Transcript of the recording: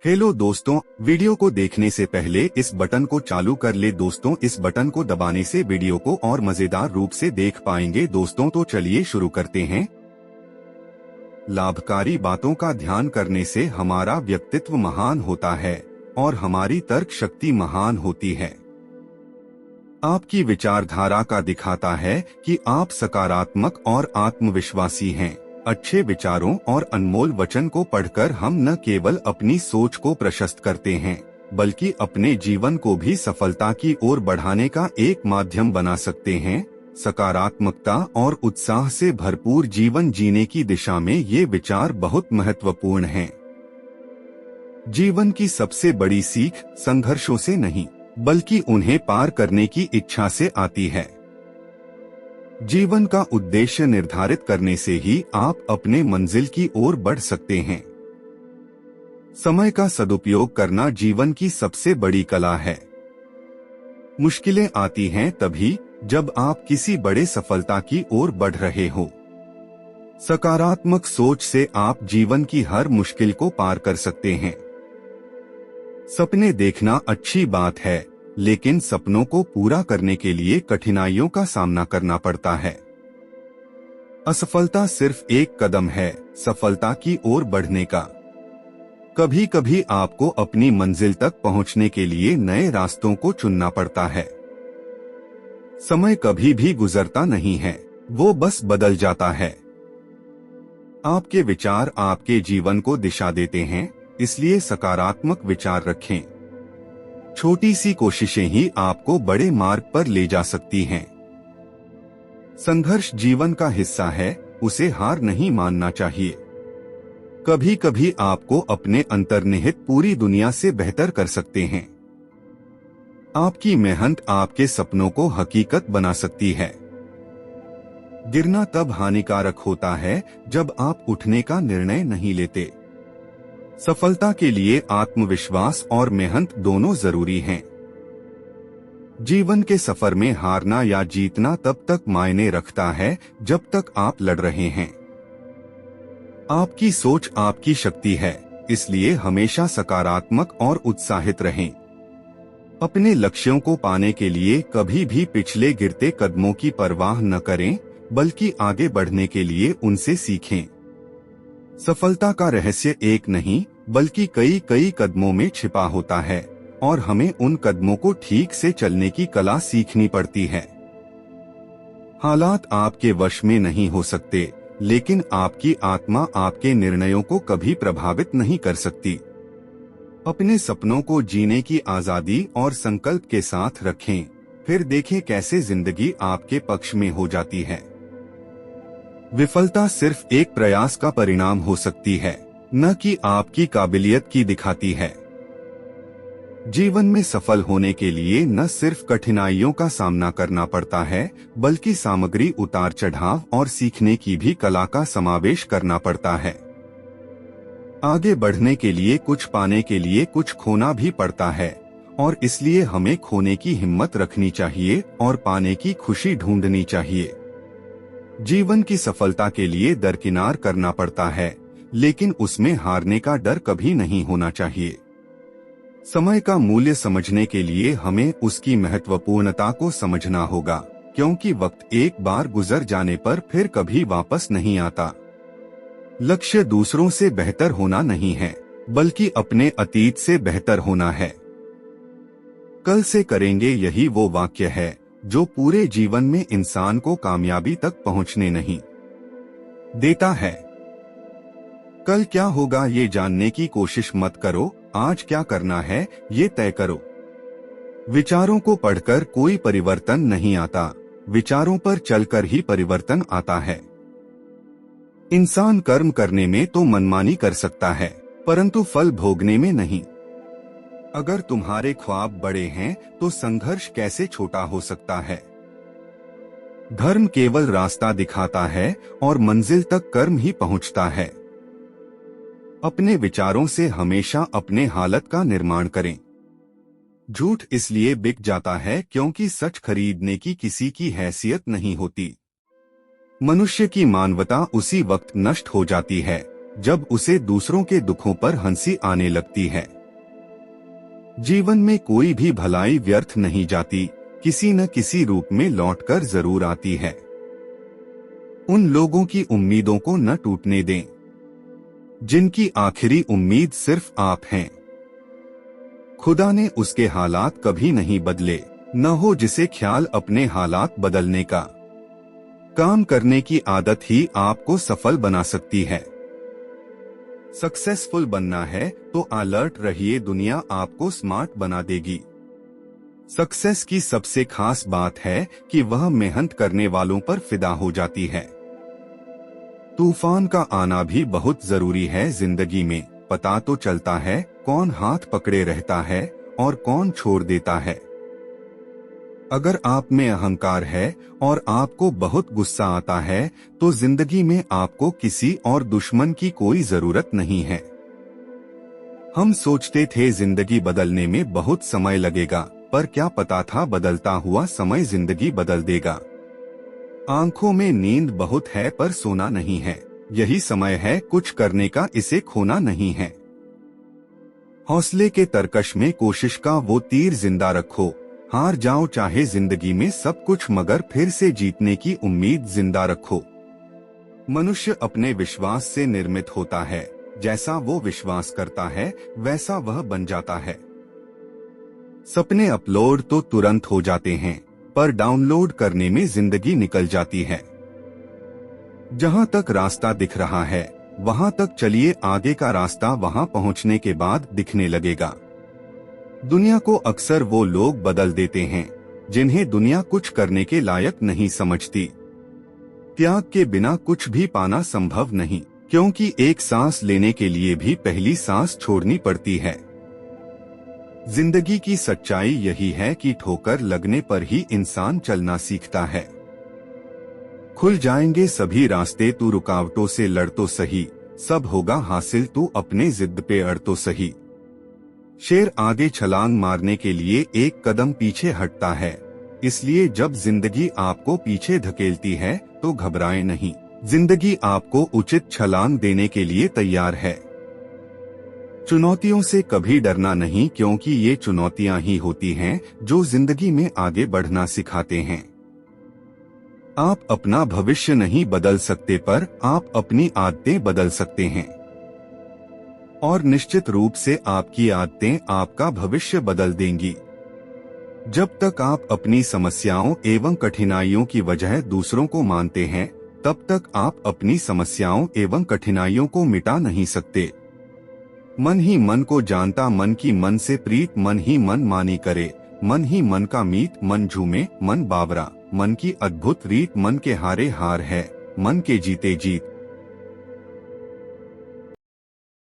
Hello दोस्तों, video को देखने से पहले इस बटन को चालू कर ले दोस्तों। इस बटन को दबाने से वीडियो को और मजेदार रूप से देख पाएंगे दोस्तों। तो चलिए शुरू करते हैं। लाभकारी बातों का ध्यान करने से हमारा व्यक्तित्व महान होता है और हमारी तर्क शक्ति महान होती है। आपकी विचारधारा का दिखाता है कि आप सकारात्मक और आत्मविश्वासी हैं। अच्छे विचारों और अनमोल वचन को पढ़कर हम न केवल अपनी सोच को प्रशस्त करते हैं, बल्कि अपने जीवन को भी सफलता की ओर बढ़ाने का एक माध्यम बना सकते हैं। सकारात्मकता और उत्साह से भरपूर जीवन जीने की दिशा में ये विचार बहुत महत्वपूर्ण हैं। जीवन की सबसे बड़ी सीख संघर्षों से नहीं, बल्कि उन्हें पार करने की इच्छा से आती है। जीवन का उद्देश्य निर्धारित करने से ही आप अपने मंजिल की ओर बढ़ सकते हैं। समय का सदुपयोग करना जीवन की सबसे बड़ी कला है। मुश्किलें आती हैं तभी जब आप किसी बड़े सफलता की ओर बढ़ रहे हो। सकारात्मक सोच से आप जीवन की हर मुश्किल को पार कर सकते हैं। सपने देखना अच्छी बात है, लेकिन सपनों को पूरा करने के लिए कठिनाइयों का सामना करना पड़ता है। असफलता सिर्फ एक कदम है सफलता की ओर बढ़ने का। कभी कभी आपको अपनी मंजिल तक पहुंचने के लिए नए रास्तों को चुनना पड़ता है। समय कभी भी गुजरता नहीं है, वो बस बदल जाता है। आपके विचार आपके जीवन को दिशा देते हैं, इसलिए सकारात्मक विचार रखें। छोटी सी कोशिशें ही आपको बड़े मार्ग पर ले जा सकती हैं। संघर्ष जीवन का हिस्सा है, उसे हार नहीं मानना चाहिए। कभी कभी आपको अपने अंतर्निहित पूरी दुनिया से बेहतर कर सकते हैं। आपकी मेहनत आपके सपनों को हकीकत बना सकती है। गिरना तब हानिकारक होता है जब आप उठने का निर्णय नहीं लेते। सफलता के लिए आत्मविश्वास और मेहनत दोनों जरूरी हैं। जीवन के सफर में हारना या जीतना तब तक मायने रखता है जब तक आप लड़ रहे हैं। आपकी सोच आपकी शक्ति है, इसलिए हमेशा सकारात्मक और उत्साहित रहें। अपने लक्ष्यों को पाने के लिए कभी भी पिछले गिरते कदमों की परवाह न करें, बल्कि आगे बढ़ने के लिए उनसे सीखें। सफलता का रहस्य एक नहीं, बल्कि कई कदमों में छिपा होता है और हमें उन कदमों को ठीक से चलने की कला सीखनी पड़ती है। हालात आपके वश में नहीं हो सकते, लेकिन आपकी आत्मा आपके निर्णयों को कभी प्रभावित नहीं कर सकती। अपने सपनों को जीने की आजादी और संकल्प के साथ रखें, फिर देखें कैसे जिंदगी आपके पक्ष में हो जाती है। विफलता सिर्फ एक प्रयास का परिणाम हो सकती है, न कि आपकी काबिलियत की दिखाती है। जीवन में सफल होने के लिए न सिर्फ कठिनाइयों का सामना करना पड़ता है, बल्कि सामग्री उतार चढ़ाव और सीखने की भी कला का समावेश करना पड़ता है। आगे बढ़ने के लिए कुछ पाने के लिए कुछ खोना भी पड़ता है, और इसलिए हमें खोने की हिम्मत रखनी चाहिए और पाने की खुशी ढूंढनी चाहिए। जीवन की सफलता के लिए दरकिनार करना पड़ता है, लेकिन उसमें हारने का डर कभी नहीं होना चाहिए। समय का मूल्य समझने के लिए हमें उसकी महत्वपूर्णता को समझना होगा, क्योंकि वक्त एक बार गुजर जाने पर फिर कभी वापस नहीं आता। लक्ष्य दूसरों से बेहतर होना नहीं है, बल्कि अपने अतीत से बेहतर होना है। कल से करेंगे, यही वो वाक्य है जो पूरे जीवन में इंसान को कामयाबी तक पहुंचने नहीं देता है। कल क्या होगा ये जानने की कोशिश मत करो, आज क्या करना है ये तय करो। विचारों को पढ़कर कोई परिवर्तन नहीं आता, विचारों पर चलकर ही परिवर्तन आता है। इंसान कर्म करने में तो मनमानी कर सकता है, परंतु फल भोगने में नहीं। अगर तुम्हारे ख्वाब बड़े हैं तो संघर्ष कैसे छोटा हो सकता है। धर्म केवल रास्ता दिखाता है और मंजिल तक कर्म ही पहुंचता है। अपने विचारों से हमेशा अपने हालत का निर्माण करें। झूठ इसलिए बिक जाता है क्योंकि सच खरीदने की किसी की हैसियत नहीं होती। मनुष्य की मानवता उसी वक्त नष्ट हो जाती है जब उसे दूसरों के दुखों पर हंसी आने लगती है। जीवन में कोई भी भलाई व्यर्थ नहीं जाती, किसी न किसी रूप में लौटकर जरूर आती है। उन लोगों की उम्मीदों को न टूटने दें, जिनकी आखिरी उम्मीद सिर्फ आप हैं। खुदा ने उसके हालात कभी नहीं बदले, न हो जिसे ख्याल अपने हालात बदलने का। काम करने की आदत ही आपको सफल बना सकती है। सक्सेसफुल बनना है तो अलर्ट रहिए, दुनिया आपको स्मार्ट बना देगी। सक्सेस की सबसे खास बात है कि वह मेहनत करने वालों पर फिदा हो जाती है। तूफान का आना भी बहुत जरूरी है जिंदगी में। पता तो चलता है कौन हाथ पकड़े रहता है और कौन छोड़ देता है। अगर आप में अहंकार है और आपको बहुत गुस्सा आता है तो जिंदगी में आपको किसी और दुश्मन की कोई जरूरत नहीं है। हम सोचते थे जिंदगी बदलने में बहुत समय लगेगा, पर क्या पता था बदलता हुआ समय जिंदगी बदल देगा। आंखों में नींद बहुत है पर सोना नहीं है, यही समय है कुछ करने का, इसे खोना नहीं है। हौसले के तरकश में कोशिश का वो तीर जिंदा रखो। हार जाओ चाहे जिंदगी में सब कुछ, मगर फिर से जीतने की उम्मीद जिंदा रखो। मनुष्य अपने विश्वास से निर्मित होता है, जैसा वो विश्वास करता है वैसा वह बन जाता है। सपने अपलोड तो तुरंत हो जाते हैं, पर डाउनलोड करने में जिंदगी निकल जाती है। जहां तक रास्ता दिख रहा है वहां तक चलिए, आगे का रास्ता वहां पहुंचने के बाद दिखने लगेगा। दुनिया को अक्सर वो लोग बदल देते हैं जिन्हें दुनिया कुछ करने के लायक नहीं समझती। त्याग के बिना कुछ भी पाना संभव नहीं, क्योंकि एक सांस लेने के लिए भी पहली सांस छोड़नी पड़ती है। जिंदगी की सच्चाई यही है कि ठोकर लगने पर ही इंसान चलना सीखता है। खुल जाएंगे सभी रास्ते, तू रुकावटों से लड़ तो सही, सब होगा हासिल तू अपने जिद पे अड़ तो सही। शेर आगे छलांग मारने के लिए एक कदम पीछे हटता है, इसलिए जब जिंदगी आपको पीछे धकेलती है तो घबराएं नहीं, जिंदगी आपको उचित छलांग देने के लिए तैयार है। चुनौतियों से कभी डरना नहीं, क्योंकि ये चुनौतियां ही होती हैं जो जिंदगी में आगे बढ़ना सिखाते हैं। आप अपना भविष्य नहीं बदल सकते, पर आप अपनी आदतें बदल सकते हैं। और निश्चित रूप से आपकी आदतें आपका भविष्य बदल देंगी। जब तक आप अपनी समस्याओं एवं कठिनाइयों की वजह दूसरों को मानते हैं, तब तक आप अपनी समस्याओं एवं कठिनाइयों को मिटा नहीं सकते। मन ही मन को जानता, मन की मन से प्रीत, मन ही मन मानी करे, मन ही मन का मीत, मन झूमे मन बावरा, मन की अद्भुत रीत, मन के हारे हार है, मन के जीते जीत।